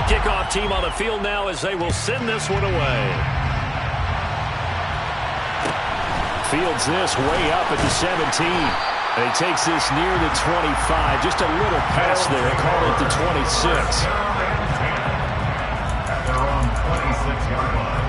kickoff team on the field now as they will send this one away. Fields this way up at the 17. And he takes this near the 25. Just a little pass there. Call it the 26. At their own 26-yard line.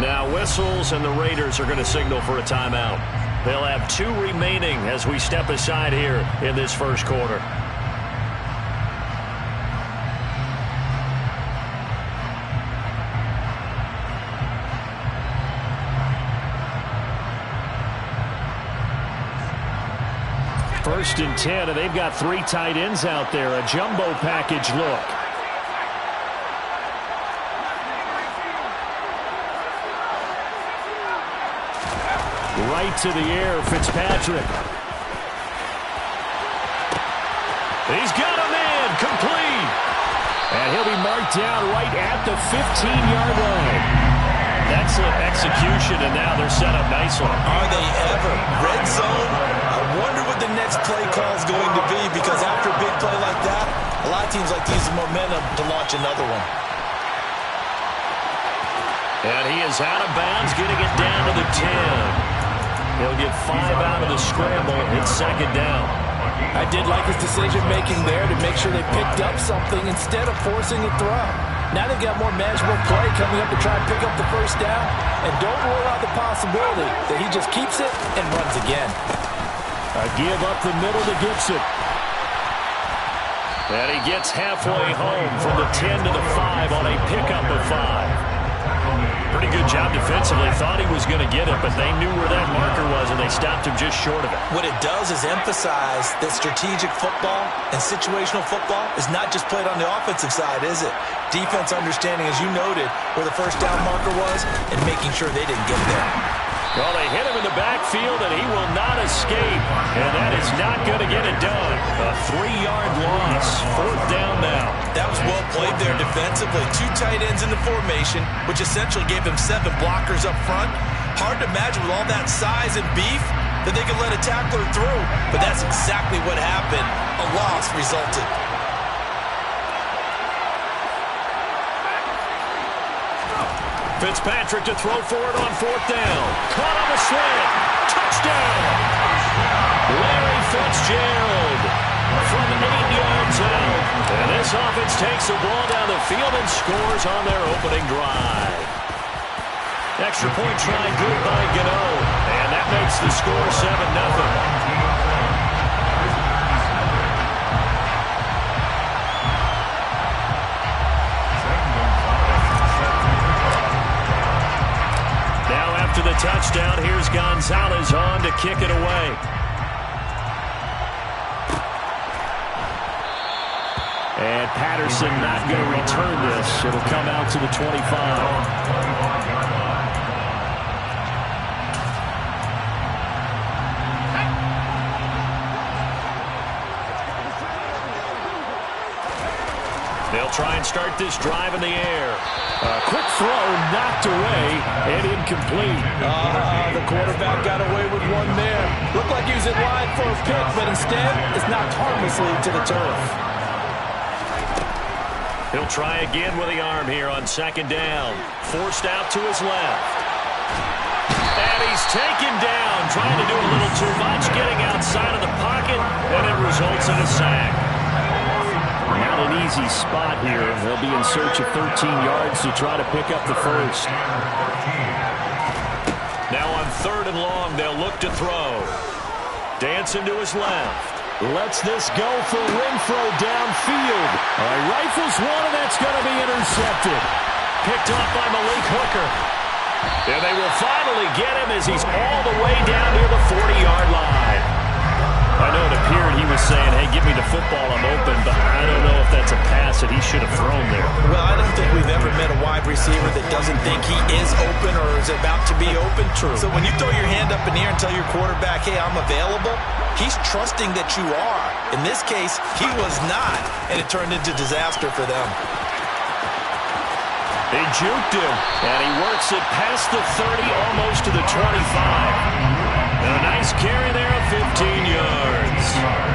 Now whistles, and the Raiders are going to signal for a timeout. They'll have 2 remaining as we step aside here in this first quarter. First and 10, and they've got 3 tight ends out there. A jumbo package look. Right to the air, Fitzpatrick. He's got him in, complete. And he'll be marked down right at the 15-yard line. That's an execution, and now they're set up nicely. Are they ever? Red zone? I wonder what the next play call is going to be, because after a big play like that, a lot of teams like to use the momentum to launch another one. And he is out of bounds, getting it down to the 10. He'll get 5 out of the scramble. It's second down. I did like his decision-making there to make sure they picked up something instead of forcing a throw. Now they've got more manageable play coming up to try and pick up the first down. And don't rule out the possibility that he just keeps it and runs again. A give up the middle to Gibson. And he gets halfway home from the 10 to the 5 on a pickup of 5. Pretty good job defensively. Thought he was going to get it, but they knew where that marker was, and they stopped him just short of it. What it does is emphasize that strategic football and situational football is not just played on the offensive side, is it? Defense understanding, as you noted, where the first down marker was and making sure they didn't get there. Well, they hit him in the backfield, and he will not escape. And that is not going to get it done. A 3-yard loss. 4th down now. That was well played there defensively. 2 tight ends in the formation, which essentially gave him 7 blockers up front. Hard to imagine with all that size and beef that they could let a tackler through. But that's exactly what happened. A loss resulted. Fitzpatrick to throw for it on 4th down. Caught on the slant. Touchdown. Larry Fitzgerald from 8 yards out. And this offense takes the ball down the field and scores on their opening drive. Extra point try good by Gano. And that makes the score 7-0. To the touchdown, here's Gonzalez on to kick it away. And Patterson not going to return this. It'll come out to the 25. They'll try and start this drive in the air. A quick throw knocked away and incomplete. The quarterback got away with one there. Looked like he was in line for a pick, but instead it's knocked harmlessly to the turf. He'll try again with the arm here on 2nd down. Forced out to his left. And he's taken down, trying to do a little too much, getting outside of the pocket, and it results in a sack. Not an easy spot here. They'll be in search of 13 yards to try to pick up the first. Now on 3rd and long, they'll look to throw. Dancing to his left. Lets this go for Renfro downfield. Rifles one, and that's going to be intercepted. Picked off by Malik Hooker. And they will finally get him as he's all the way down near the 40-yard line. I know it appeared he was saying, hey, give me the football, I'm open, but I don't know if that's a pass that he should have thrown there. Well, I don't think we've ever met a wide receiver that doesn't think he is open or is about to be open. True. So when you throw your hand up in the air and tell your quarterback, hey, I'm available, he's trusting that you are. In this case, he was not, and it turned into disaster for them. They juked him, and he works it past the 30, almost to the 25. And a nice carry there of 15 yards.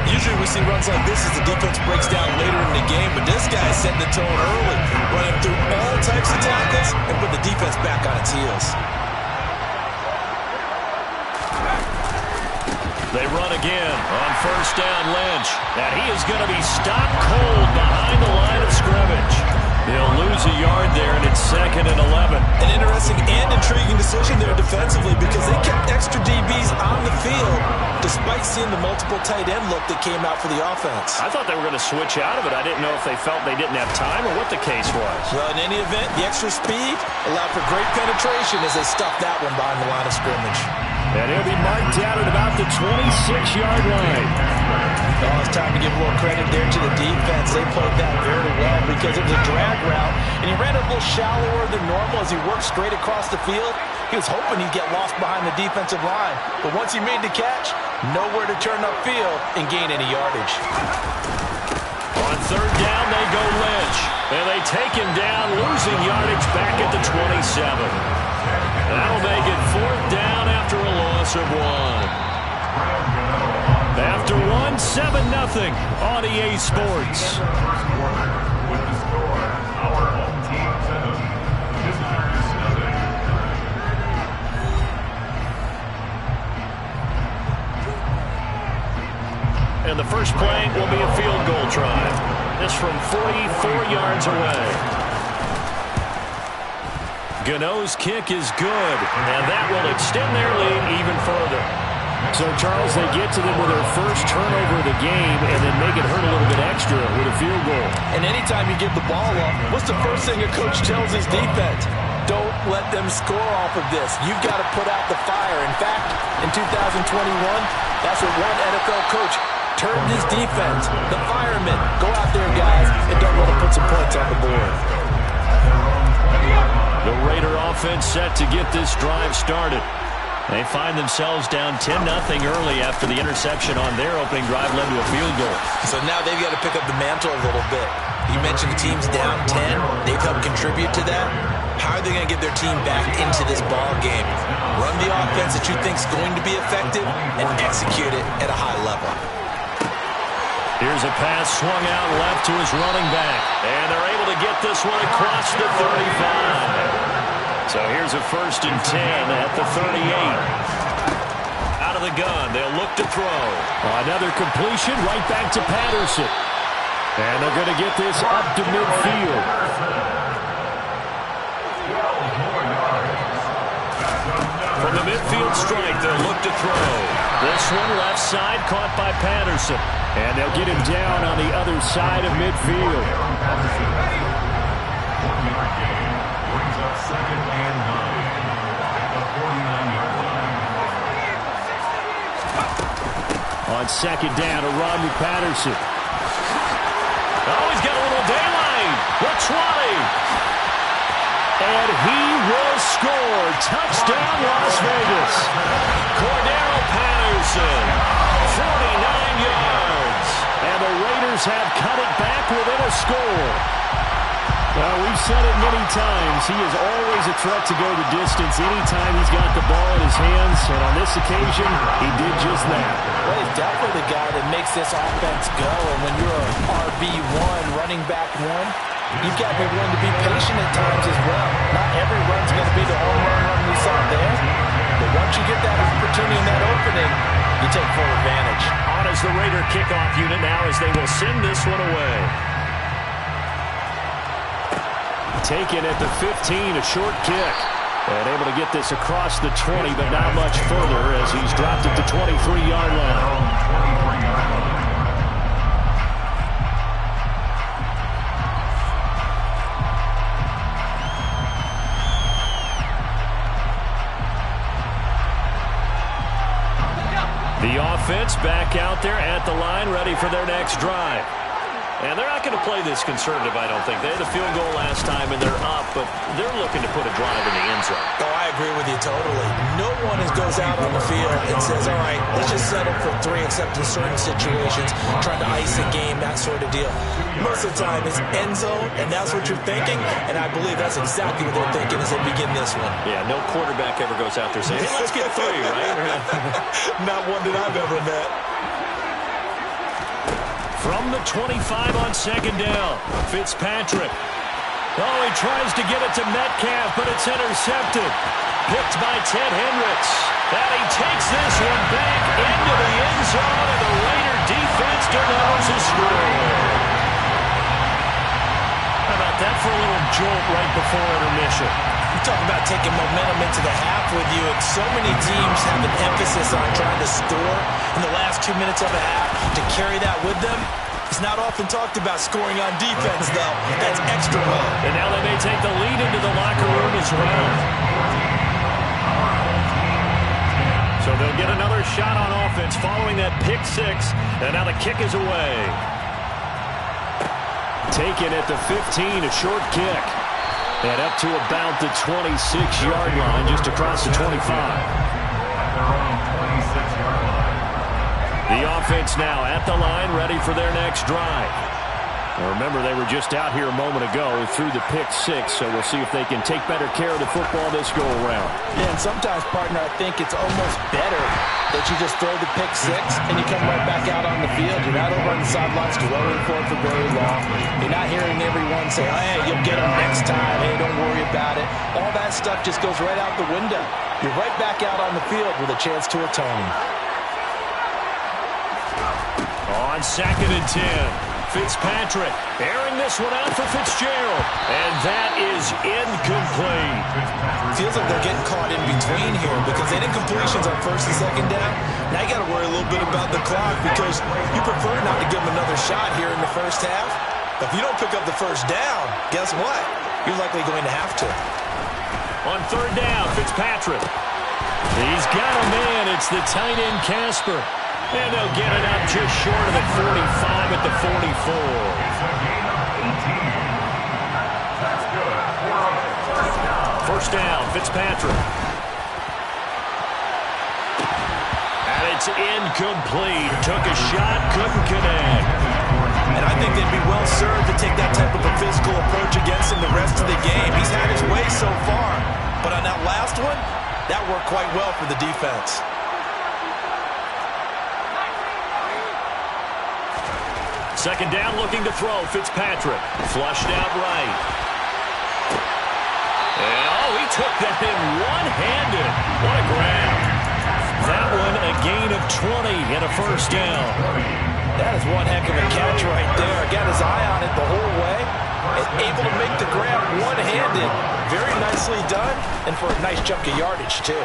Usually we see runs like this as the defense breaks down later in the game, but this guy is setting the tone early, running through all types of tackles and put the defense back on its heels. They run again on first down. Lynch, and he is going to be stopped cold behind the line of scrimmage. They'll lose a yard there, and it's 2nd and 11. An interesting and intriguing decision there defensively because they kept extra DBs on the field despite seeing the multiple tight end look that came out for the offense. I thought they were going to switch out of it. I didn't know if they felt they didn't have time or what the case was. Well, in any event, the extra speed allowed for great penetration as they stuffed that one behind the line of scrimmage. And he'll be marked down at about the 26-yard line. Oh, it's time to give more credit there to the defense. They played that very well because it was a drag route, and he ran a little shallower than normal as he worked straight across the field. He was hoping he'd get lost behind the defensive line, but once he made the catch, nowhere to turn upfield and gain any yardage. On third down, they go Lynch, and they take him down, losing yardage back at the 27. That'll make it 4th down after a loss of 1. After 1, 7-0 on EA Sports. And the first play will be a field goal try. This from 44 yards away. Gano's kick is good, and that will extend their lead even further. So, Charles, they get to them with their first turnover of the game and then make it hurt a little bit extra with a field goal. And anytime you give the ball up, what's the first thing a coach tells his defense? Don't let them score off of this. You've got to put out the fire. In fact, in 2021, that's what one NFL coach turned his defense, the firemen. Go out there, guys, and don't let them put some points on the board. The Raider offense set to get this drive started. They find themselves down 10-0 early after the interception on their opening drive led to a field goal. So now they've got to pick up the mantle a little bit. You mentioned the team's down 10. They've helped contribute to that. How are they going to get their team back into this ball game? Run the offense that you think is going to be effective and execute it at a high level. Here's a pass swung out left to his running back. And they're able to get this one across the 35. So here's a 1st and 10 at the 38. Out of the gun, they'll look to throw. Another completion right back to Patterson. And they're going to get this up to midfield. From the midfield strike, they'll look to throw. This one left side caught by Patterson. And they'll get him down on the other side of midfield. On second down, a run with Patterson. Oh, he's got a little daylight. The 20. And he will score. Touchdown, Las Vegas. Cordero Patterson, 49 yards. And the Raiders have cut it back within a score. Well, we've said it many times. He is always a threat to go the distance anytime he's got the ball in his hands. And on this occasion, he did just that. Well, he's definitely the guy that makes this offense go. And when you're an RB1, running back one, you've got to be willing to be patient at times as well. Not every run's going to be the home run we saw there. But once you get that opportunity and that opening, you take full advantage. On is the Raider kickoff unit now as they will send this one away. Taken at the 15, a short kick. And able to get this across the 20, but not much further as he's dropped at the 23-yard line. The offense back out there at the line, ready for their next drive. And they're not going to play this conservative, I don't think. They had a field goal last time, and they're up, but they're looking to put a drive in the end zone. Oh, I agree with you totally. No one goes out on the field and says, all right, let's just settle for 3, except in certain situations, trying to ice a game, that sort of deal. Most of the time, it's end zone, and that's what you're thinking, and I believe that's exactly what they're thinking as they begin this one. Yeah, no quarterback ever goes out there saying, hey, let's get 3, right? Not one that I've ever met. From the 25 on second down, Fitzpatrick. Oh, he tries to get it to Metcalf, but it's intercepted. Picked by Ted Hendricks. And he takes this one back into the end zone, and the Raider defense delivers a score. How about that for a little jolt right before intermission? You talk about taking momentum into the half with you, and so many teams have an emphasis on trying to score in the last 2 minutes of a half. To carry that with them, it's not often talked about scoring on defense, though. That's extra well. And now they may take the lead into the locker room as well. So they'll get another shot on offense following that pick 6, and now the kick is away. Taken at the 15, a short kick. And up to about the 26-yard line, just across the 25. The offense now at the line, ready for their next drive. Now remember, they were just out here a moment ago through the pick 6, so we'll see if they can take better care of the football this go-around. Yeah, and sometimes, partner, I think it's almost better that you just throw the pick 6 and you come right back out on the field. You're not over on the sidelines dwelling for it for very long. You're not hearing everyone say, oh, hey, you'll get them next time. Hey, don't worry about it. All that stuff just goes right out the window. You're right back out on the field with a chance to atone. On 2nd and 10, Fitzpatrick airing this one out for Fitzgerald. And that is incomplete. Feels like they're getting caught in between here because they didn't completions on 1st and 2nd down. Now you got to worry a little bit about the clock because you prefer not to give them another shot here in the first half. But if you don't pick up the first down, guess what? You're likely going to have to. On 3rd down, Fitzpatrick. He's got a man. It's the tight end, Casper. And they'll get it up just short of the 45 at the 44. First down, Fitzpatrick. And it's incomplete. Took a shot, couldn't connect. And I think they'd be well served to take that type of a physical approach against him the rest of the game. He's had his way so far. But on that last one, that worked quite well for the defense. Second down, looking to throw. Fitzpatrick flushed out right. And, oh, he took that in one-handed. What a grab. That one, a gain of 20 and a first down. That is one heck of a catch right there. Got his eye on it the whole way. And able to make the grab one-handed. Very nicely done. And for a nice chunk of yardage, too.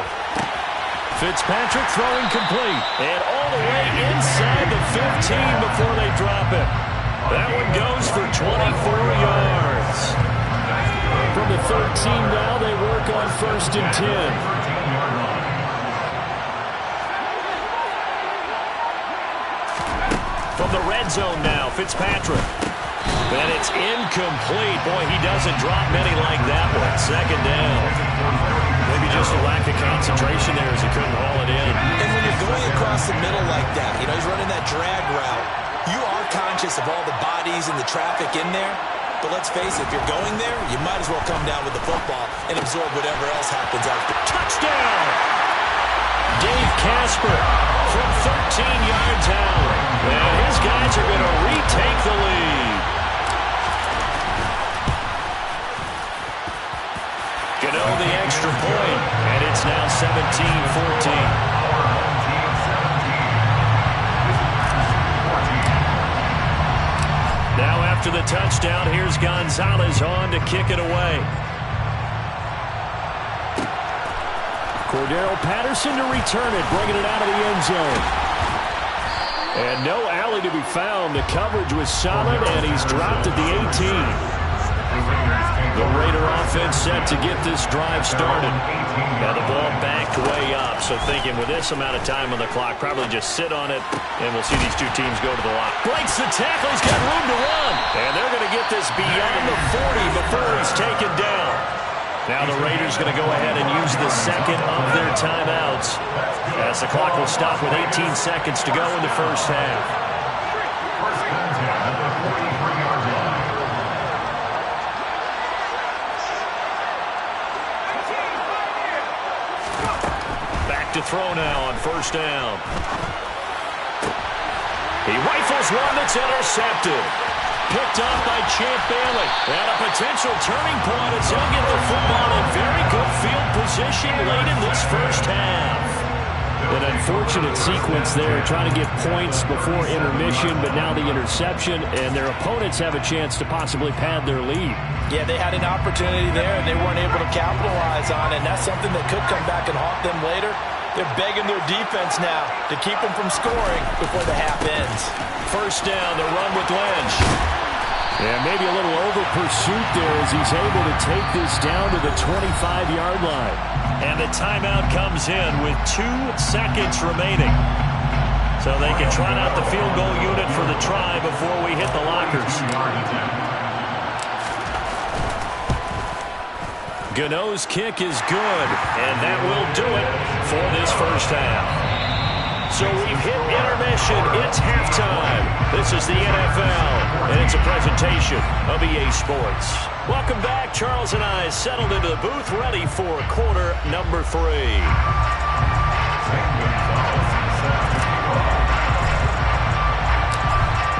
Fitzpatrick throwing complete. And all the way inside the 15 before they drop it. That one goes for 24 yards. From the 13 now, they work on 1st and 10. From the red zone now, Fitzpatrick. And it's incomplete. Boy, he doesn't drop many like that one. Second down. Maybe just a lack of concentration there as he couldn't haul it in. And when you're going across the middle like that, you know, he's running that drag route, you are conscious of all the bodies and the traffic in there. But let's face it, if you're going there, you might as well come down with the football and absorb whatever else happens after. Touchdown! Dave Casper from 13 yards out. And his guys are going to retake the lead. Gano the extra point, and it's now 17-14. Now after the touchdown, here's Gonzalez on to kick it away. Cordero Patterson to return it, bringing it out of the end zone. And no alley to be found. The coverage was solid, and he's dropped at the 18. The Raider offense set to get this drive started. Now the ball backed way up, so thinking with this amount of time on the clock, probably just sit on it, and we'll see these two teams go to the line. Breaks the tackle, he's got room to run. And they're going to get this beyond the 40 before he's taken down. Now the Raiders going to go ahead and use the second of their timeouts, as the clock will stop with 18 seconds to go in the first half. To throw now on first down. He rifles one that's intercepted. Picked off by Champ Bailey. And a potential turning point as he'll get the football in very good field position late in this first half. An unfortunate sequence there, trying to get points before intermission, but now the interception, and their opponents have a chance to possibly pad their lead. Yeah, they had an opportunity there, and they weren't able to capitalize on it, and that's something that could come back and haunt them later. They're begging their defense now to keep them from scoring before the half ends. First down, the run with Lynch. And maybe a little over pursuit there as he's able to take this down to the 25-yard line. And the timeout comes in with 2 seconds remaining. So they can try out the field goal unit for the try before we hit the lockers. Gano's kick is good, and that will do it for this first half. So we've hit intermission. It's halftime. This is the NFL, and it's a presentation of EA Sports. Welcome back. Charles and I settled into the booth, ready for quarter number 3.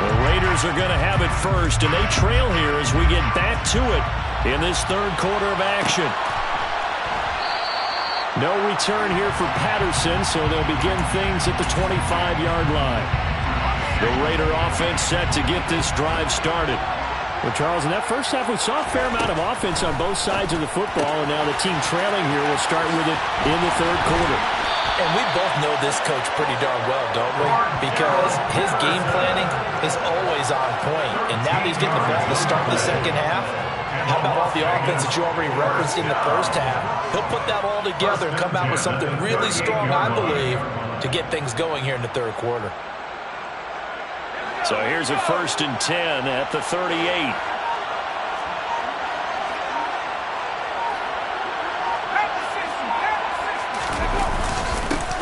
The Raiders are going to have it first, and they trail here as we get back to it in this third quarter of action. No return here for Patterson, so they'll begin things at the 25-yard line. The Raider offense set to get this drive started. Well, Charles, in that first half, we saw a fair amount of offense on both sides of the football, and now the team trailing here will start with it in the third quarter. And we both know this coach pretty darn well, don't we? Because his game planning is always on point, and now he's getting the ball to start the second half. How about all the offense that you already referenced in the first half? He'll put that all together and come out with something really strong, I believe, to get things going here in the third quarter. So here's a 1st and 10 at the 38.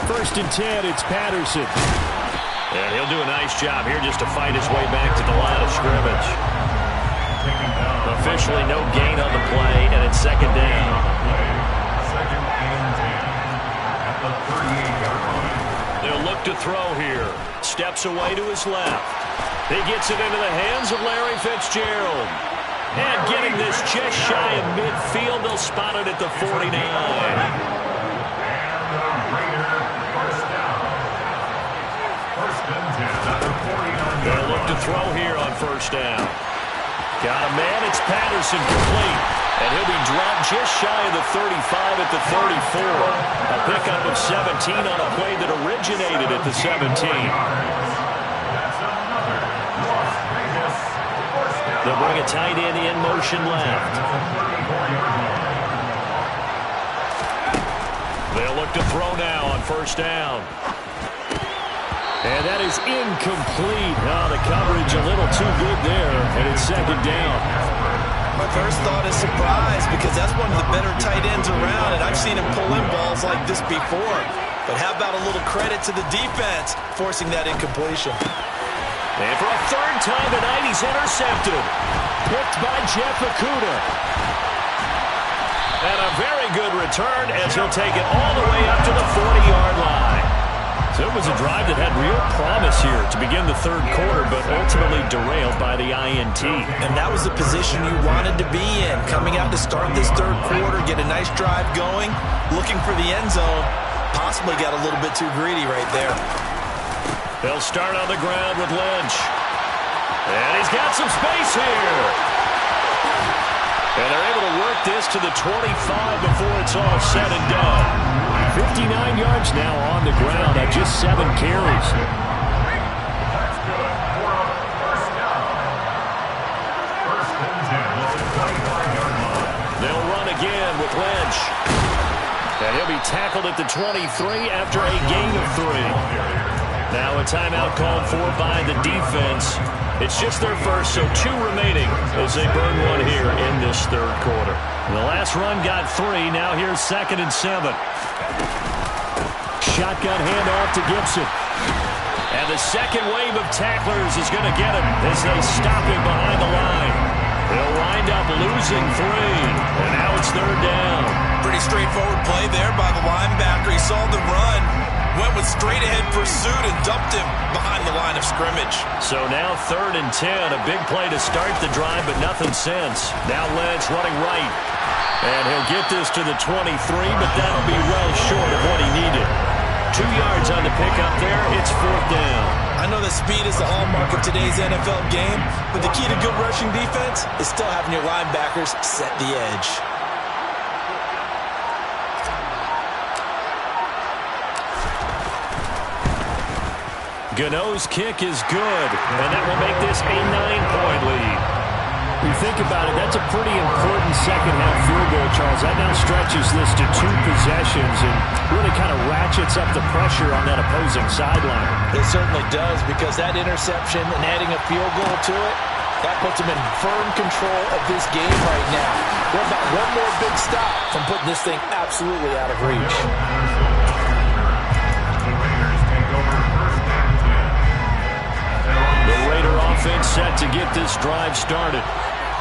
First and 10, it's Patterson. And he'll do a nice job here just to fight his way back to the line of scrimmage. Officially no gain on the play, and it's second down. Second and 10 at the 38-yard line. They'll look to throw here. Steps away to his left. He gets it into the hands of Larry Fitzgerald. And getting this just shy of midfield, they'll spot it at the 49. They'll look to throw here on first down. Got a man, it's Patterson, complete. And he'll be dropped just shy of the 35 at the 34. A pickup of 17 on a play that originated at the 17. They'll bring a tight end in motion left. They'll look to throw now on first down. And that is incomplete. Oh, the coverage a little too good there, and it's second down. My first thought is surprise, because that's one of the better tight ends around, and I've seen him pull in balls like this before. But how about a little credit to the defense forcing that incompletion? And for a third time tonight, he's intercepted. Picked by Jeff Okudah. And a very good return as he'll take it all the way up to the 40-yard line. So it was a drive that had real promise here to begin the third quarter, but ultimately derailed by the INT. And that was the position you wanted to be in, coming out to start this third quarter, get a nice drive going, looking for the end zone. Possibly got a little bit too greedy right there. They'll start on the ground with Lynch. And he's got some space here. And they're able to work this to the 25 before it's all said and done. 59 yards now on the ground at just 7 carries. That's good. For a first down. First and 10 at the 25-yard line. to be tackled at the 23 after a gain of 3. Now a timeout called for by the defense. It's just their first, so 2 remaining as they burn one here in this third quarter. The last run got 3. Now here's 2nd and 7. Shotgun handoff to Gibson. And the second wave of tacklers is going to get him as they stop him behind the line. He'll wind up losing 3. And now it's 3rd down. Pretty straightforward play there by the linebacker. He saw the run, went with straight-ahead pursuit, and dumped him behind the line of scrimmage. So now 3rd and 10. A big play to start the drive, but nothing since. Now Lentz running right. And he'll get this to the 23, but that'll be well short of what he needed. 2 yards on the pickup there. It's 4th down. I know that speed is the hallmark of today's NFL game, but the key to good rushing defense is still having your linebackers set the edge. Gano's kick is good, and that will make this a 9-point lead. You think about it, that's a pretty important second-half field goal, Charles. That now stretches this to 2 possessions and really kind of ratchets up the pressure on that opposing sideline. It certainly does, because that interception and adding a field goal to it, that puts them in firm control of this game right now. What about one more big stop from putting this thing absolutely out of reach? The Raider offense set to get this drive started.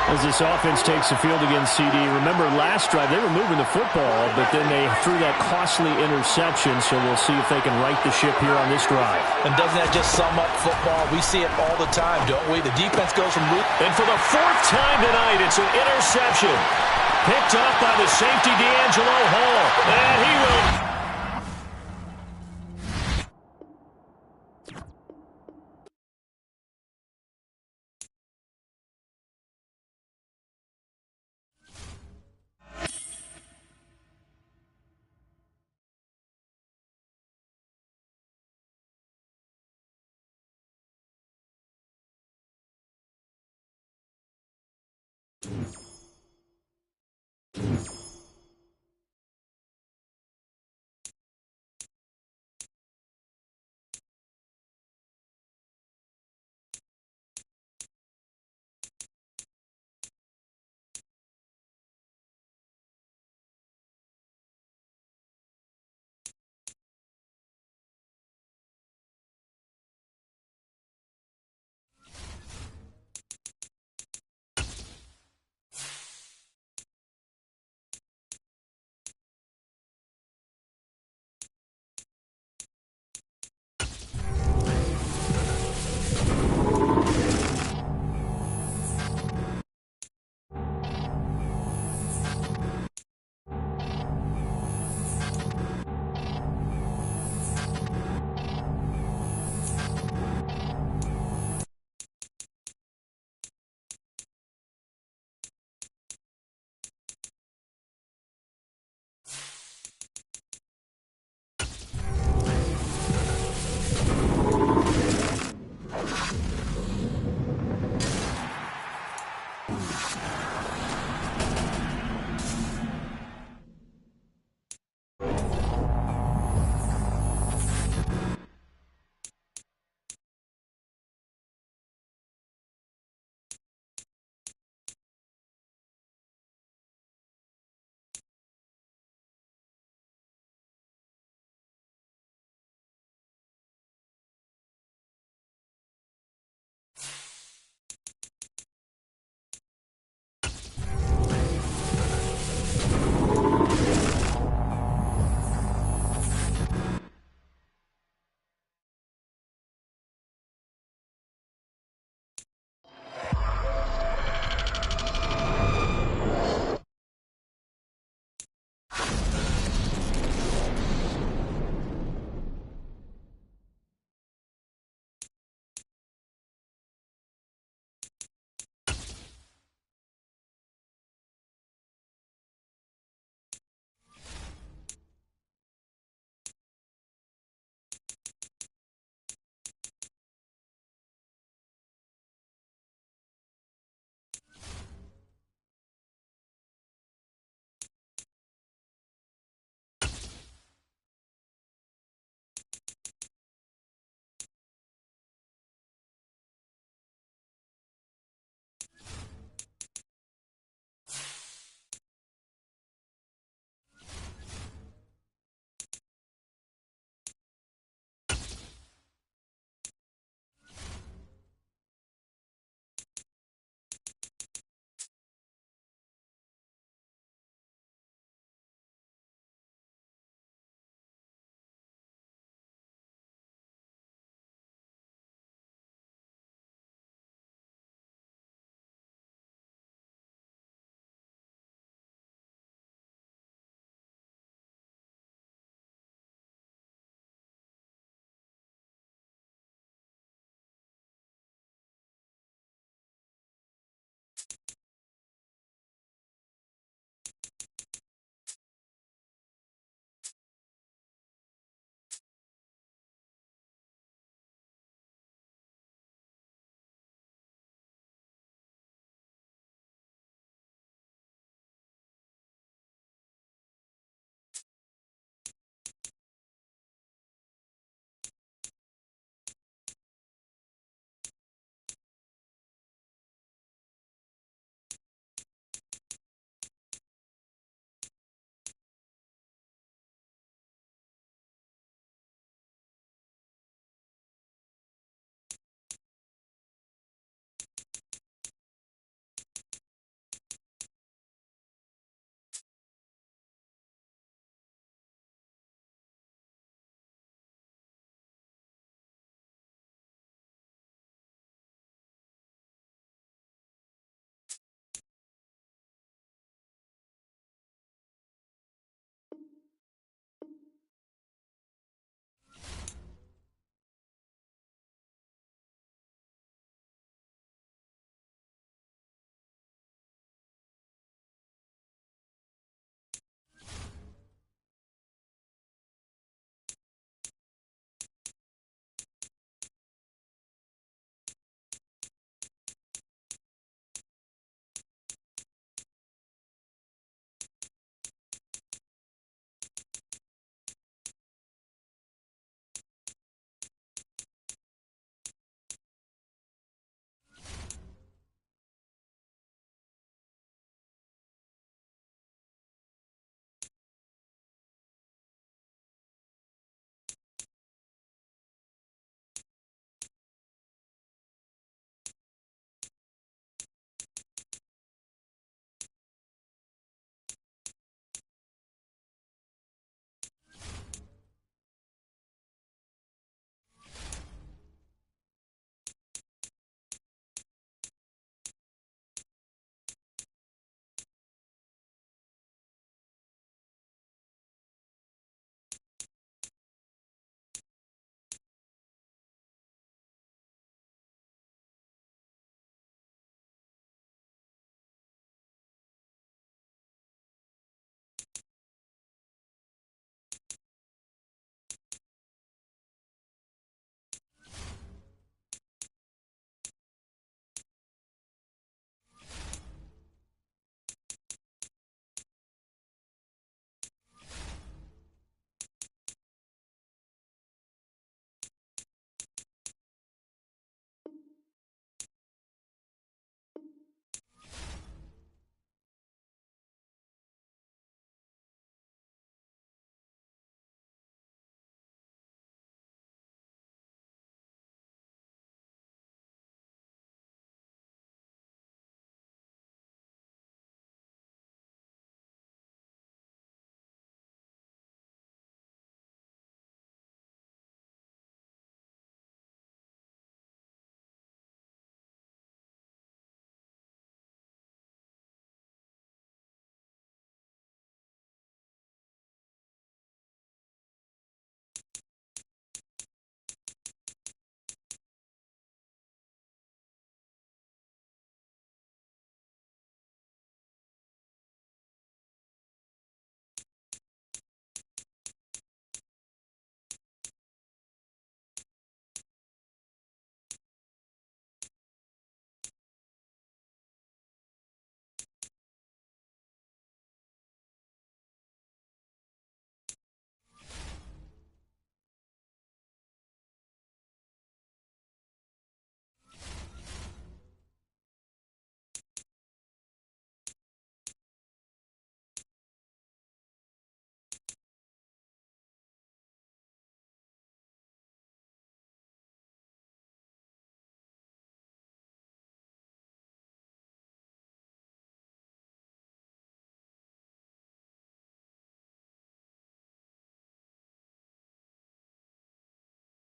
As this offense takes the field against CD, remember last drive they were moving the football, but then they threw that costly interception, so we'll see if they can right the ship here on this drive. And doesn't that just sum up football? We see it all the time, don't we? The defense goes from route. And for the 4th time tonight, it's an interception. Picked up by the safety D'Angelo Hall. And he will...